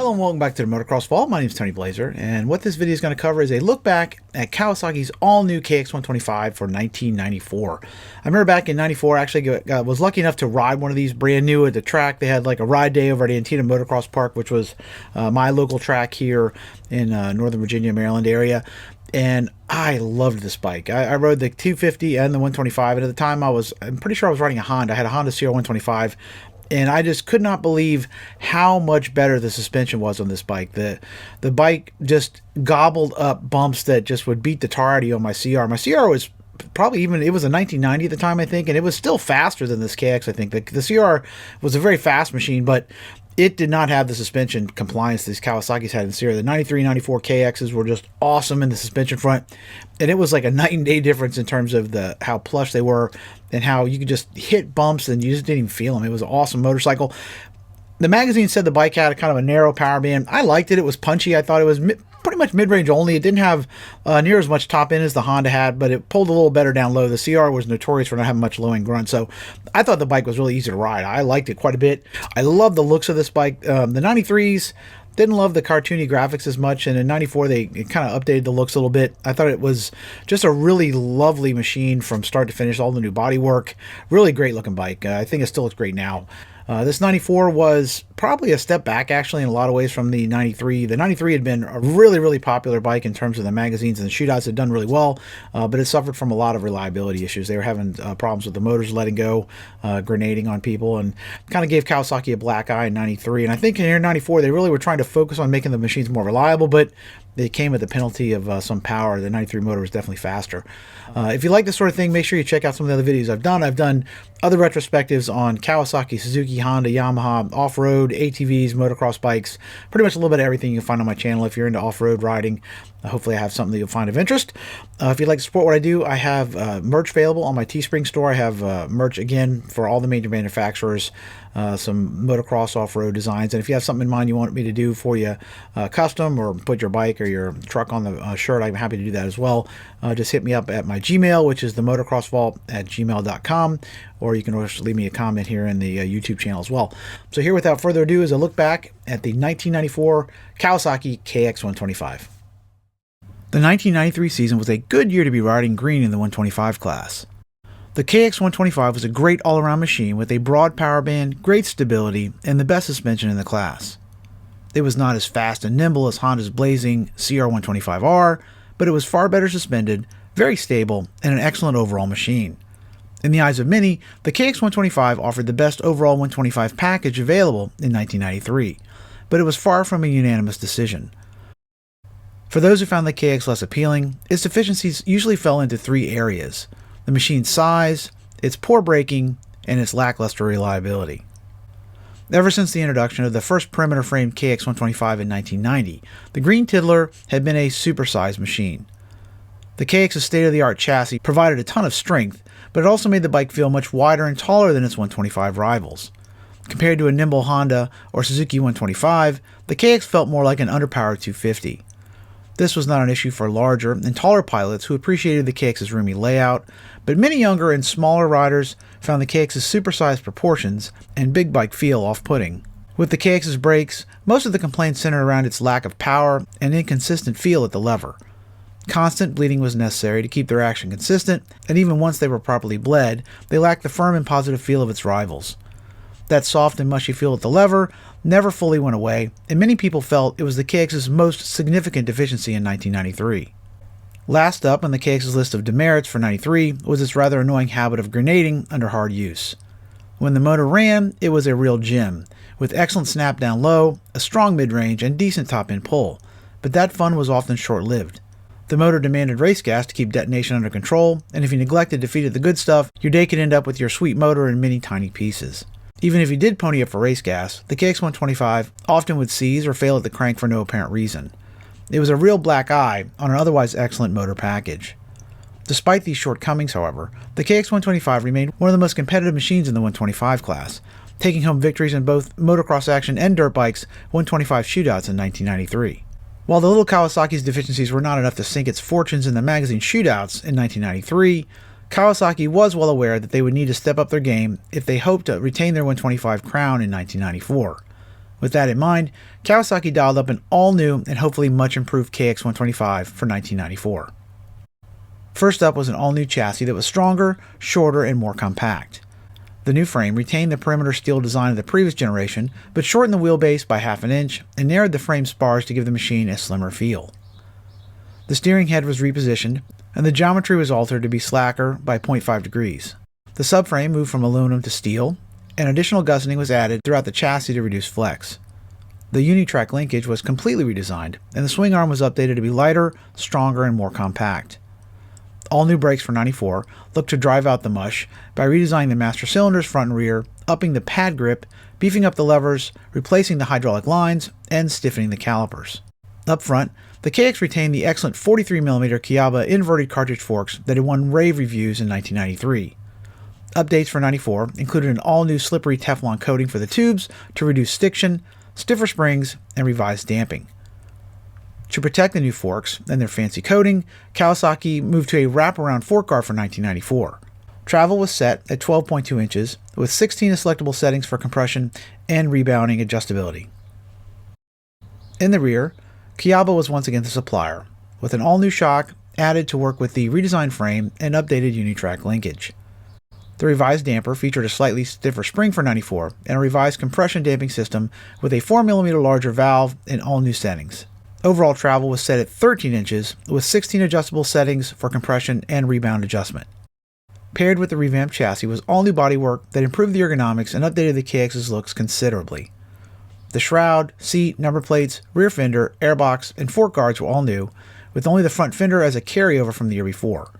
Hello and welcome back to the Motocross Vault. My name is Tony Blazer, and what this video is going to cover is a look back at Kawasaki's all-new KX125 for 1994. I remember back in 94, actually was lucky enough to ride one of these brand new at the track. They had like a ride day over at Antietam Motocross Park, which was my local track here in Northern Virginia, Maryland area. And I loved this bike. I rode the 250 and the 125, and at the time I'm pretty sure I was riding a Honda. I had a Honda CR125. And I just could not believe how much better the suspension was on this bike. The bike just gobbled up bumps that just would beat the tar out of you on my CR. My CR was probably it was a 1990 at the time, I think, and it was still faster than this KX, I think. The CR was a very fast machine, but it did not have the suspension compliance these Kawasaki's had in the CR. The 93, 94 KXs were just awesome in the suspension front, and it was like a night and day difference in terms of how plush they were and how you could just hit bumps and you just didn't even feel them. It was an awesome motorcycle. The magazine said the bike had a kind of a narrow power band. I liked it. It was punchy. I thought it was pretty much mid-range only. It didn't have near as much top end as the Honda had, but it pulled a little better down low. The CR was notorious for not having much low end grunt, so I thought the bike was really easy to ride. I liked it quite a bit. I love the looks of this bike. The 93s, didn't love the cartoony graphics as much, and in 94 they kind of updated the looks a little bit. I thought it was just a really lovely machine from start to finish, all the new bodywork. Really great looking bike. I think it still looks great now. This 94 was probably a step back, actually, in a lot of ways from the 93. The 93 had been a really, really popular bike in terms of the magazines, and the shootouts had done really well, but it suffered from a lot of reliability issues. They were having problems with the motors letting go, grenading on people, and kind of gave Kawasaki a black eye in 93. And I think in here in 94, they really were trying to focus on making the machines more reliable, but they came at the penalty of some power. The 93 motor was definitely faster. If you like this sort of thing, make sure you check out some of the other videos I've done. I've done other retrospectives on Kawasaki, Suzuki, Honda, Yamaha, off-road, ATVs, motocross bikes, pretty much a little bit of everything you can find on my channel if you're into off-road riding. Hopefully I have something that you'll find of interest. If you'd like to support what I do, I have merch available on my Teespring store. I have merch, again, for all the major manufacturers, some motocross off-road designs. And if you have something in mind you want me to do for you custom, or put your bike or your truck on the shirt, I'm happy to do that as well. Just hit me up at my Gmail, which is the motocrossvault@gmail.com, or you can always leave me a comment here in the YouTube channel as well. So here, without further ado, is a look back at the 1994 Kawasaki KX125. The 1993 season was a good year to be riding green in the 125 class. The KX125 was a great all-around machine with a broad power band, great stability, and the best suspension in the class. It was not as fast and nimble as Honda's blazing CR125R, but it was far better suspended, very stable, and an excellent overall machine. In the eyes of many, the KX125 offered the best overall 125 package available in 1993, but it was far from a unanimous decision. For those who found the KX less appealing, its deficiencies usually fell into three areas: the machine's size, its poor braking, and its lackluster reliability. Ever since the introduction of the first perimeter-framed KX125 in 1990, the Green Tiddler had been a supersized machine. The KX's state-of-the-art chassis provided a ton of strength, but it also made the bike feel much wider and taller than its 125 rivals. Compared to a nimble Honda or Suzuki 125, the KX felt more like an underpowered 250. This was not an issue for larger and taller pilots who appreciated the KX's roomy layout, but many younger and smaller riders found the KX's supersized proportions and big bike feel off-putting. With the KX's brakes, most of the complaints centered around its lack of power and inconsistent feel at the lever. Constant bleeding was necessary to keep their action consistent, and even once they were properly bled, they lacked the firm and positive feel of its rivals. That soft and mushy feel at the lever never fully went away, and many people felt it was the KX's most significant deficiency in 1993. Last up on the KX's list of demerits for 93 was its rather annoying habit of grenading under hard use. When the motor ran, it was a real gem, with excellent snap down low, a strong mid-range, and decent top-end pull, but that fun was often short-lived. The motor demanded race gas to keep detonation under control, and if you neglected to feed it the good stuff, your day could end up with your sweet motor in many tiny pieces. Even if you did pony up for race gas, the KX125 often would seize or fail at the crank for no apparent reason. It was a real black eye on an otherwise excellent motor package. Despite these shortcomings, however, the KX125 remained one of the most competitive machines in the 125 class, taking home victories in both motocross action and dirt bikes 125 shootouts in 1993. While the little Kawasaki's deficiencies were not enough to sink its fortunes in the magazine shootouts in 1993, Kawasaki was well aware that they would need to step up their game if they hoped to retain their 125 crown in 1994. With that in mind, Kawasaki dialed up an all-new and hopefully much improved KX125 for 1994. First up was an all-new chassis that was stronger, shorter, and more compact. The new frame retained the perimeter steel design of the previous generation, but shortened the wheelbase by half an inch and narrowed the frame spars to give the machine a slimmer feel. The steering head was repositioned, and the geometry was altered to be slacker by 0.5 degrees. The subframe moved from aluminum to steel, and additional gusseting was added throughout the chassis to reduce flex. The Unitrack linkage was completely redesigned, and the swing arm was updated to be lighter, stronger, and more compact. All new brakes for 94 looked to drive out the mush by redesigning the master cylinders front and rear, upping the pad grip, beefing up the levers, replacing the hydraulic lines, and stiffening the calipers. Up front, the KX retained the excellent 43mm Kawasaki inverted cartridge forks that had won rave reviews in 1993. Updates for 94 included an all-new slippery Teflon coating for the tubes to reduce stiction, stiffer springs, and revised damping. To protect the new forks and their fancy coating, Kawasaki moved to a wraparound fork guard for 1994. Travel was set at 12.2 inches, with 16 selectable settings for compression and rebounding adjustability. In the rear, Kawasaki was once again the supplier, with an all-new shock added to work with the redesigned frame and updated Unitrack linkage. The revised damper featured a slightly stiffer spring for 94 and a revised compression damping system with a 4mm larger valve and all new settings. Overall travel was set at 13 inches with 16 adjustable settings for compression and rebound adjustment. Paired with the revamped chassis was all new bodywork that improved the ergonomics and updated the KX's looks considerably. The shroud, seat, number plates, rear fender, airbox, and fork guards were all new, with only the front fender as a carryover from the year before.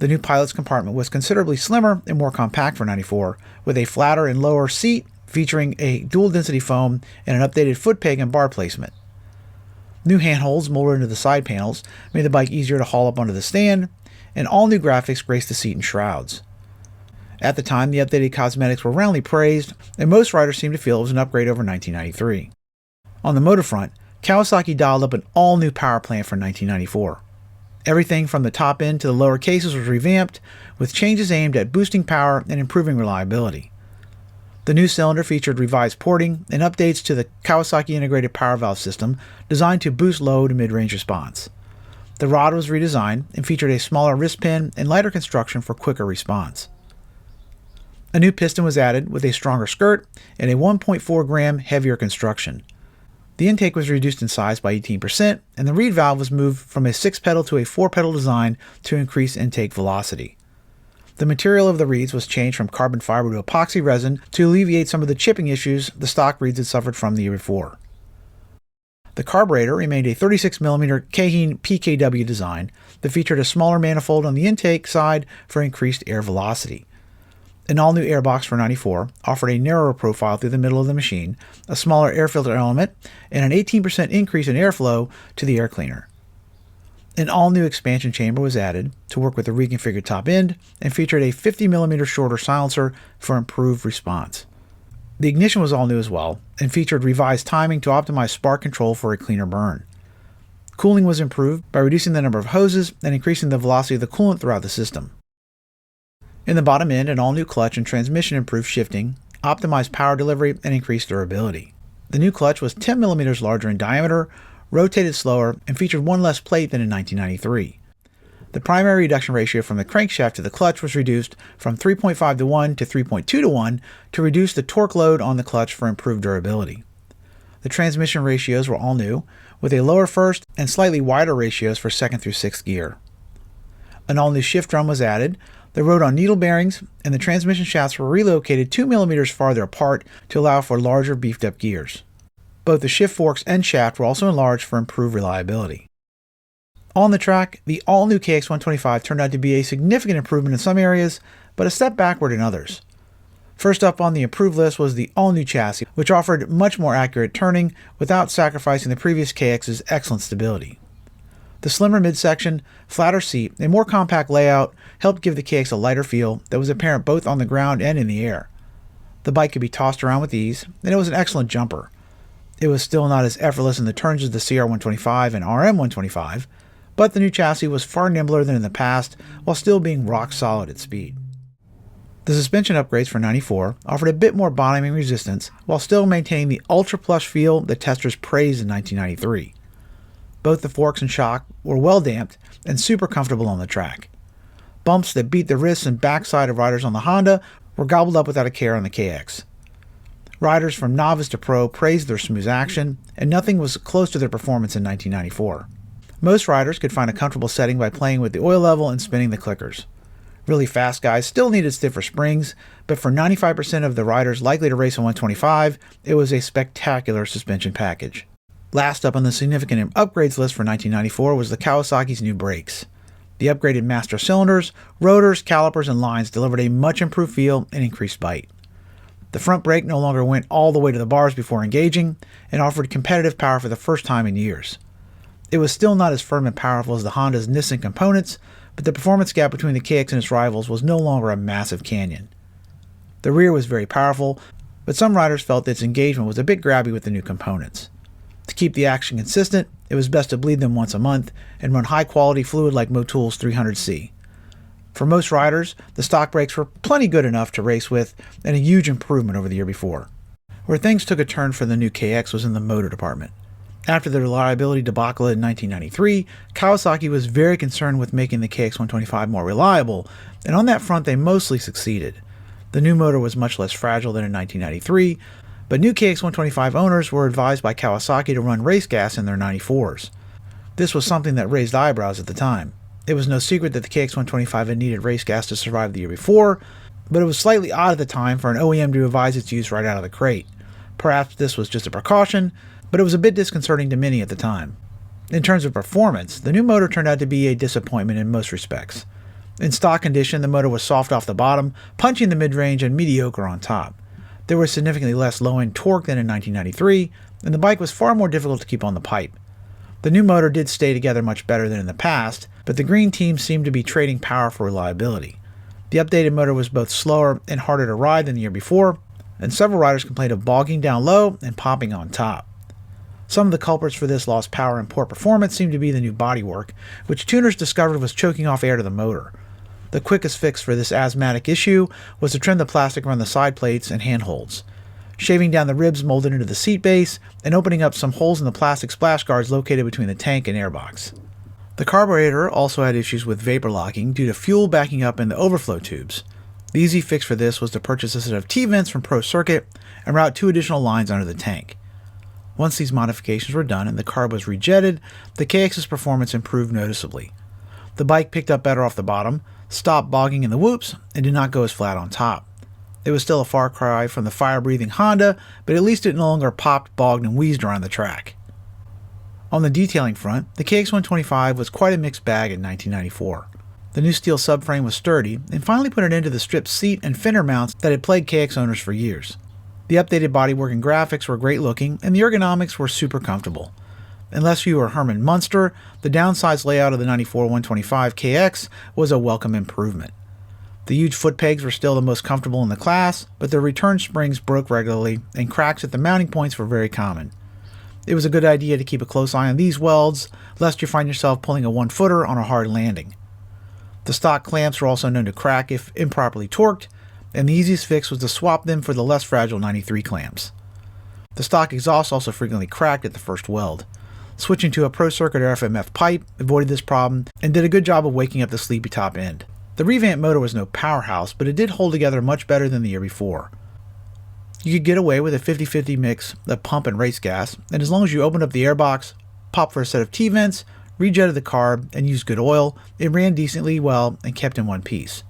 The new pilot's compartment was considerably slimmer and more compact for 94, with a flatter and lower seat featuring a dual-density foam and an updated foot peg and bar placement. New handholds molded into the side panels made the bike easier to haul up onto the stand, and all new graphics graced the seat and shrouds. At the time, the updated cosmetics were roundly praised, and most riders seemed to feel it was an upgrade over 1993. On the motor front, Kawasaki dialed up an all-new power plant for 1994. Everything from the top end to the lower cases was revamped, with changes aimed at boosting power and improving reliability. The new cylinder featured revised porting and updates to the Kawasaki integrated power valve system designed to boost low to mid-range response. The rod was redesigned and featured a smaller wrist pin and lighter construction for quicker response. A new piston was added with a stronger skirt and a 1.4 gram heavier construction. The intake was reduced in size by 18%, and the reed valve was moved from a 6-pedal to a 4-pedal design to increase intake velocity. The material of the reeds was changed from carbon fiber to epoxy resin to alleviate some of the chipping issues the stock reeds had suffered from the year before. The carburetor remained a 36mm Keihin PKW design that featured a smaller manifold on the intake side for increased air velocity. An all-new airbox for 94 offered a narrower profile through the middle of the machine, a smaller air filter element, and an 18% increase in airflow to the air cleaner. An all-new expansion chamber was added to work with the reconfigured top end and featured a 50mm shorter silencer for improved response. The ignition was all new as well and featured revised timing to optimize spark control for a cleaner burn. Cooling was improved by reducing the number of hoses and increasing the velocity of the coolant throughout the system. In the bottom end, an all-new clutch and transmission improved shifting, optimized power delivery, and increased durability. The new clutch was 10mm larger in diameter, rotated slower, and featured one less plate than in 1993. The primary reduction ratio from the crankshaft to the clutch was reduced from 3.5 to 1 to 3.2 to 1 to reduce the torque load on the clutch for improved durability. The transmission ratios were all new, with a lower first and slightly wider ratios for second through sixth gear. An all-new shift drum was added that rode on needle bearings, and the transmission shafts were relocated 2mm farther apart to allow for larger beefed-up gears. Both the shift forks and shaft were also enlarged for improved reliability. On the track, the all-new KX125 turned out to be a significant improvement in some areas, but a step backward in others. First up on the improved list was the all-new chassis, which offered much more accurate turning without sacrificing the previous KX's excellent stability. The slimmer midsection, flatter seat, and more compact layout helped give the KX a lighter feel that was apparent both on the ground and in the air. The bike could be tossed around with ease, and it was an excellent jumper. It was still not as effortless in the turns as the CR125 and RM125, but the new chassis was far nimbler than in the past while still being rock solid at speed. The suspension upgrades for 94 offered a bit more bottoming resistance while still maintaining the ultra plush feel that testers praised in 1993. Both the forks and shock were well damped and super comfortable on the track. Bumps that beat the wrists and backside of riders on the Honda were gobbled up without a care on the KX. Riders from novice to pro praised their smooth action, and nothing was close to their performance in 1994. Most riders could find a comfortable setting by playing with the oil level and spinning the clickers. Really fast guys still needed stiffer springs, but for 95% of the riders likely to race a 125, it was a spectacular suspension package. Last up on the significant upgrades list for 1994 was the Kawasaki's new brakes. The upgraded master cylinders, rotors, calipers, and lines delivered a much improved feel and increased bite. The front brake no longer went all the way to the bars before engaging and offered competitive power for the first time in years. It was still not as firm and powerful as the Honda's Nissan components, but the performance gap between the KX and its rivals was no longer a massive canyon. The rear was very powerful, but some riders felt that its engagement was a bit grabby with the new components. To keep the action consistent, it was best to bleed them once a month and run high-quality fluid like Motool's 300C. For most riders, the stock brakes were plenty good enough to race with and a huge improvement over the year before. Where things took a turn for the new KX was in the motor department. After the reliability debacle in 1993, Kawasaki was very concerned with making the KX125 more reliable, and on that front they mostly succeeded. The new motor was much less fragile than in 1993, but new KX125 owners were advised by Kawasaki to run race gas in their 94s. This was something that raised eyebrows at the time. It was no secret that the KX125 had needed race gas to survive the year before, but it was slightly odd at the time for an OEM to advise its use right out of the crate. Perhaps this was just a precaution, but it was a bit disconcerting to many at the time. In terms of performance, the new motor turned out to be a disappointment in most respects. In stock condition, the motor was soft off the bottom, punchy in the mid-range, and mediocre on top. There was significantly less low-end torque than in 1993, and the bike was far more difficult to keep on the pipe. The new motor did stay together much better than in the past, but the green team seemed to be trading power for reliability. The updated motor was both slower and harder to ride than the year before, and several riders complained of bogging down low and popping on top. Some of the culprits for this lost power and poor performance seemed to be the new bodywork, which tuners discovered was choking off air to the motor. The quickest fix for this asthmatic issue was to trim the plastic around the side plates and handholds. Shaving down the ribs molded into the seat base, and opening up some holes in the plastic splash guards located between the tank and airbox. The carburetor also had issues with vapor locking due to fuel backing up in the overflow tubes. The easy fix for this was to purchase a set of T-vents from Pro Circuit and route 2 additional lines under the tank. Once these modifications were done and the carb was rejetted, the KX's performance improved noticeably. The bike picked up better off the bottom, stopped bogging in the whoops, and did not go as flat on top. It was still a far cry from the fire-breathing Honda, but at least it no longer popped, bogged, and wheezed around the track. On the detailing front, the KX125 was quite a mixed bag in 1994. The new steel subframe was sturdy, and finally put an end to the stripped seat and fender mounts that had plagued KX owners for years. The updated bodywork and graphics were great looking, and the ergonomics were super comfortable. Unless you were Herman Munster, the downsized layout of the 94 125 KX was a welcome improvement. The huge foot pegs were still the most comfortable in the class, but their return springs broke regularly, and cracks at the mounting points were very common. It was a good idea to keep a close eye on these welds, lest you find yourself pulling a one-footer on a hard landing. The stock clamps were also known to crack if improperly torqued, and the easiest fix was to swap them for the less fragile 93 clamps. The stock exhaust also frequently cracked at the first weld. Switching to a Pro Circuit RFMF pipe avoided this problem and did a good job of waking up the sleepy top end. The revamped motor was no powerhouse, but it did hold together much better than the year before. You could get away with a 50-50 mix of pump and race gas, and as long as you opened up the airbox, popped for a set of T-vents, rejetted the carb, and used good oil, it ran decently well and kept in one piece.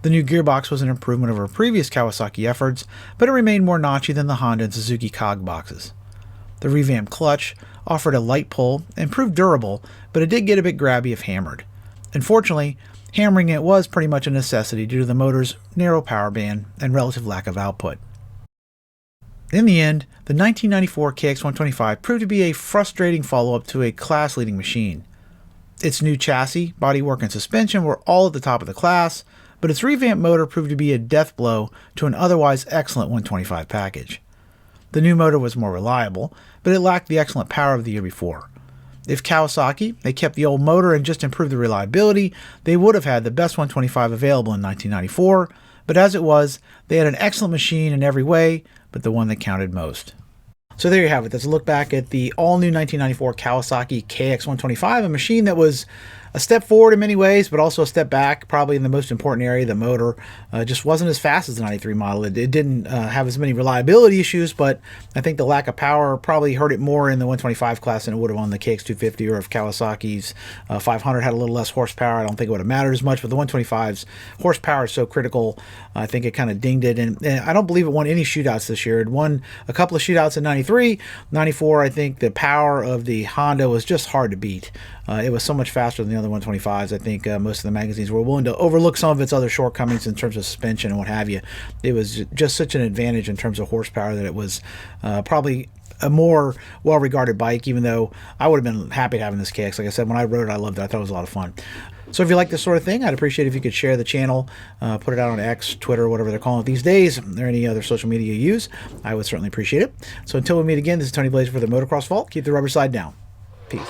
The new gearbox was an improvement over previous Kawasaki efforts, but it remained more notchy than the Honda and Suzuki cog boxes. The revamped clutch offered a light pull and proved durable, but it did get a bit grabby if hammered. Unfortunately, hammering it was pretty much a necessity due to the motor's narrow power band and relative lack of output. In the end, the 1994 KX125 proved to be a frustrating follow-up to a class-leading machine. Its new chassis, bodywork, and suspension were all at the top of the class, but its revamped motor proved to be a death blow to an otherwise excellent 125 package. The new motor was more reliable, but it lacked the excellent power of the year before. If Kawasaki had kept the old motor and just improved the reliability, they would have had the best 125 available in 1994, But as it was, they had an excellent machine in every way, but the one that counted most. So there you have it. That's a look back at the all-new 1994 Kawasaki KX125, a machine that was a step forward in many ways, but also a step back, probably in the most important area. The motor just wasn't as fast as the 93 model. It didn't have as many reliability issues, but I think the lack of power probably hurt it more in the 125 class than it would have on the KX250, or if Kawasaki's 500 had a little less horsepower, I don't think it would have mattered as much. But the 125's horsepower is so critical, I think it kind of dinged it. And I don't believe it won any shootouts this year. It won a couple of shootouts in 93. 94, I think the power of the Honda was just hard to beat. It was so much faster than the other 125s. I think most of the magazines were willing to overlook some of its other shortcomings in terms of suspension and what have you. It was just such an advantage in terms of horsepower that it was probably a more well-regarded bike, even though I would have been happy having this KX. Like I said, when I rode it, I loved it. I thought it was a lot of fun. So if you like this sort of thing, I'd appreciate if you could share the channel, put it out on X, Twitter, whatever they're calling it these days, or any other social media you use. I would certainly appreciate it. So until we meet again, this is Tony Blazer for the Motocross Vault. Keep the rubber side down. Peace.